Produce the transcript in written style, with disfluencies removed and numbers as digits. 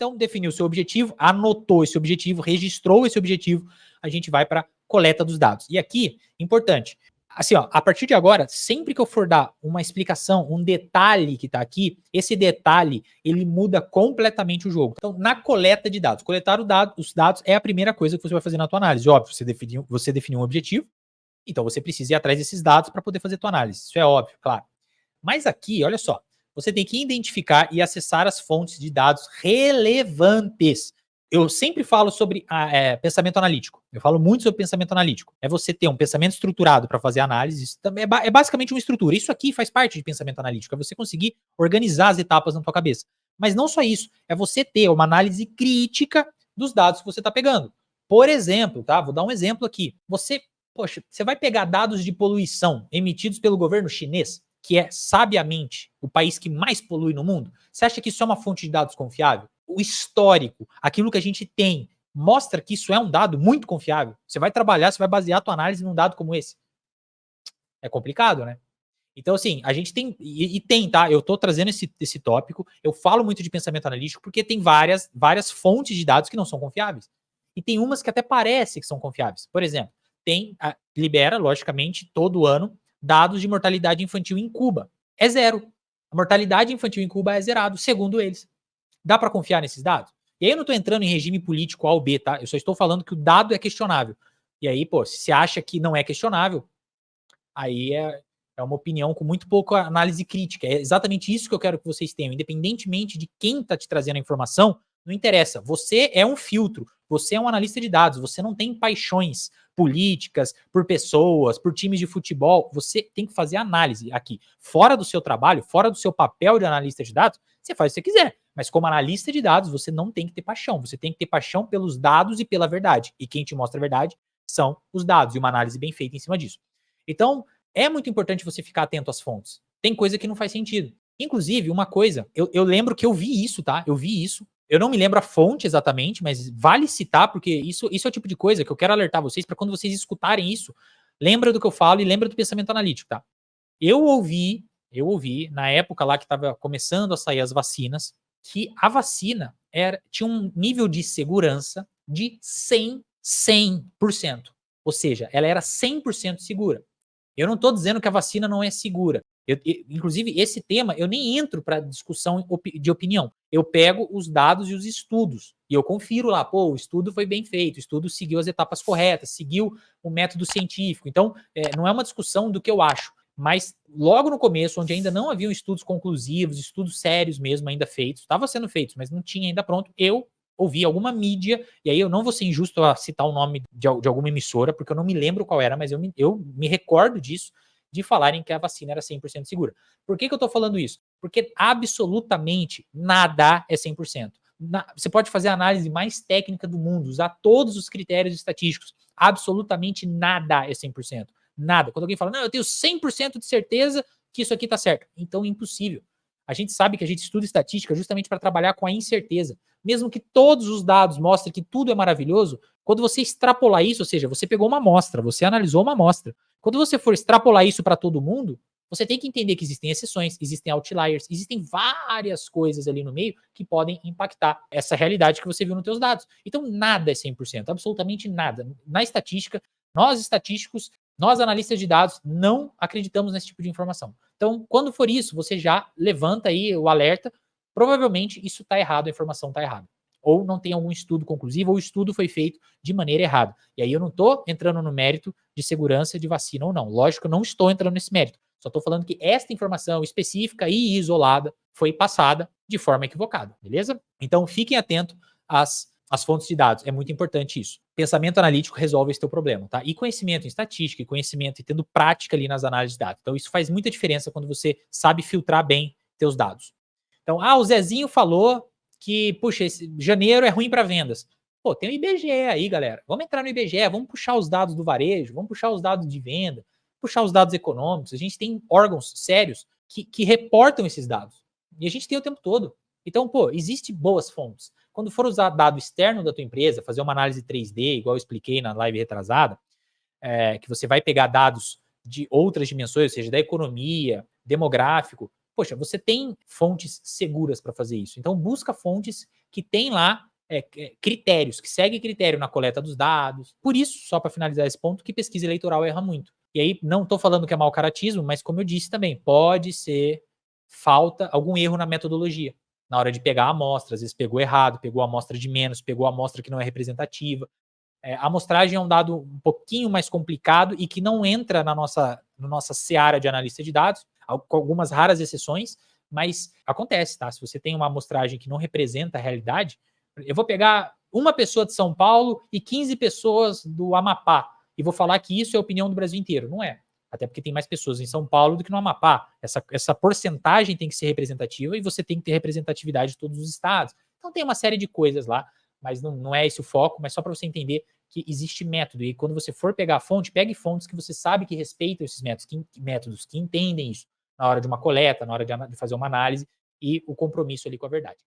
Então, definiu o seu objetivo, anotou esse objetivo, registrou esse objetivo, a gente vai para coleta dos dados. E aqui, importante, assim, ó, a partir de agora, sempre que eu for dar uma explicação, um detalhe que está aqui, esse detalhe, ele muda completamente o jogo. Então, na coleta de dados, coletar os dados é a primeira coisa que você vai fazer na tua análise. Óbvio, você definiu um objetivo, então você precisa ir atrás desses dados para poder fazer tua análise. Isso é óbvio, claro. Mas aqui, olha só, você tem que identificar e acessar as fontes de dados relevantes. Eu sempre falo sobre pensamento analítico. Eu falo muito sobre pensamento analítico. É você ter um pensamento estruturado para fazer análise. Isso também é basicamente uma estrutura. Isso aqui faz parte de pensamento analítico. É você conseguir organizar as etapas na tua cabeça. Mas não só isso. É você ter uma análise crítica dos dados que você está pegando. Por exemplo, tá? Vou dar um exemplo aqui. Você vai pegar dados de poluição emitidos pelo governo chinês, que é, sabiamente, o país que mais polui no mundo. Você acha que isso é uma fonte de dados confiável? O histórico, aquilo que a gente tem, mostra que isso é um dado muito confiável. Você vai trabalhar, você vai basear a tua análise num dado como esse. É complicado, né? Então, assim, a gente tem, tá? Eu tô trazendo esse tópico, eu falo muito de pensamento analítico porque tem várias fontes de dados que não são confiáveis. E tem umas que até parece que são confiáveis. Por exemplo, libera, logicamente, todo ano, dados de mortalidade infantil em Cuba. É zero. A mortalidade infantil em Cuba é zerado, segundo eles. Dá para confiar nesses dados? E aí eu não estou entrando em regime político A ou B, tá? Eu só estou falando que o dado é questionável. E aí, pô, se você acha que não é questionável, aí é uma opinião com muito pouca análise crítica. É exatamente isso que eu quero que vocês tenham. Independentemente de quem está te trazendo a informação, não interessa. Você é um filtro, você é um analista de dados, você não tem paixões políticas, por pessoas, por times de futebol. Você tem que fazer análise aqui. Fora do seu trabalho, fora do seu papel de analista de dados, você faz o que você quiser. Mas como analista de dados, você não tem que ter paixão. Você tem que ter paixão pelos dados e pela verdade. E quem te mostra a verdade são os dados e uma análise bem feita em cima disso. Então, é muito importante você ficar atento às fontes. Tem coisa que não faz sentido. Inclusive, uma coisa, eu lembro que eu vi isso, tá? Eu vi isso. Eu não me lembro a fonte exatamente, mas vale citar, porque isso é o tipo de coisa que eu quero alertar vocês para quando vocês escutarem isso, lembra do que eu falo e lembra do pensamento analítico, tá? Eu ouvi, na época lá que estava começando a sair as vacinas, que a vacina tinha um nível de segurança de 100%. Ou seja, ela era 100% segura. Eu não estou dizendo que a vacina não é segura. Inclusive, esse tema, eu nem entro para discussão de opinião. Eu pego os dados e os estudos. E eu confiro lá, o estudo foi bem feito, o estudo seguiu as etapas corretas, seguiu o método científico. Então, não é uma discussão do que eu acho. Mas logo no começo, onde ainda não haviam estudos conclusivos, estudos sérios mesmo ainda feitos, estava sendo feitos, mas não tinha ainda pronto, eu ouvi alguma mídia, e aí eu não vou ser injusto a citar o nome de alguma emissora, porque eu não me lembro qual era, mas eu me recordo disso, de falarem que a vacina era 100% segura. Por que eu estou falando isso? Porque absolutamente nada é 100%. Você pode fazer a análise mais técnica do mundo, usar todos os critérios estatísticos, absolutamente nada é 100%. Nada. Quando alguém fala, não, eu tenho 100% de certeza que isso aqui está certo. Então, impossível. A gente sabe que a gente estuda estatística justamente para trabalhar com a incerteza. Mesmo que todos os dados mostrem que tudo é maravilhoso, quando você extrapolar isso, ou seja, você pegou uma amostra, você analisou uma amostra. Quando você for extrapolar isso para todo mundo, você tem que entender que existem exceções, existem outliers, existem várias coisas ali no meio que podem impactar essa realidade que você viu nos teus dados. Então, nada é 100%, absolutamente nada. Na estatística, nós estatísticos, nós analistas de dados, não acreditamos nesse tipo de informação. Então, quando for isso, você já levanta aí o alerta, provavelmente isso está errado, a informação está errada. Ou não tem algum estudo conclusivo, ou o estudo foi feito de maneira errada. E aí eu não estou entrando no mérito de segurança de vacina ou não. Lógico, eu não estou entrando nesse mérito. Só estou falando que esta informação específica e isolada foi passada de forma equivocada, beleza? Então, fiquem atentos às fontes de dados. É muito importante isso. Pensamento analítico resolve esse teu problema, tá? E conhecimento em estatística, e conhecimento e tendo prática ali nas análises de dados. Então, isso faz muita diferença quando você sabe filtrar bem teus dados. Então, o Zezinho falou que, puxa, janeiro é ruim para vendas. Pô, tem o IBGE aí, galera. Vamos entrar no IBGE, vamos puxar os dados do varejo, vamos puxar os dados de venda, puxar os dados econômicos. A gente tem órgãos sérios que reportam esses dados. E a gente tem o tempo todo. Então, existe boas fontes. Quando for usar dado externo da tua empresa, fazer uma análise 3D, igual eu expliquei na live retrasada, que você vai pegar dados de outras dimensões, ou seja, da economia, demográfico, poxa, você tem fontes seguras para fazer isso. Então, busca fontes que tem lá critérios, que segue critério na coleta dos dados. Por isso, só para finalizar esse ponto, que pesquisa eleitoral erra muito. E aí, não estou falando que é mau caratismo, mas como eu disse também, pode ser falta, algum erro na metodologia. Na hora de pegar a amostra, às vezes pegou errado, pegou a amostra de menos, pegou a amostra que não é representativa. A amostragem é um dado um pouquinho mais complicado e que não entra na nossa seara de analista de dados, com algumas raras exceções, mas acontece, tá? Se você tem uma amostragem que não representa a realidade, eu vou pegar uma pessoa de São Paulo e 15 pessoas do Amapá e vou falar que isso é a opinião do Brasil inteiro. Não é. Até porque tem mais pessoas em São Paulo do que no Amapá. Essa porcentagem tem que ser representativa e você tem que ter representatividade de todos os estados. Então tem uma série de coisas lá, mas não é esse o foco, mas só para você entender que existe método. E quando você for pegar a fonte, pegue fontes que você sabe que respeitam esses métodos, que entendem isso na hora de uma coleta, na hora de fazer uma análise e o compromisso ali com a verdade.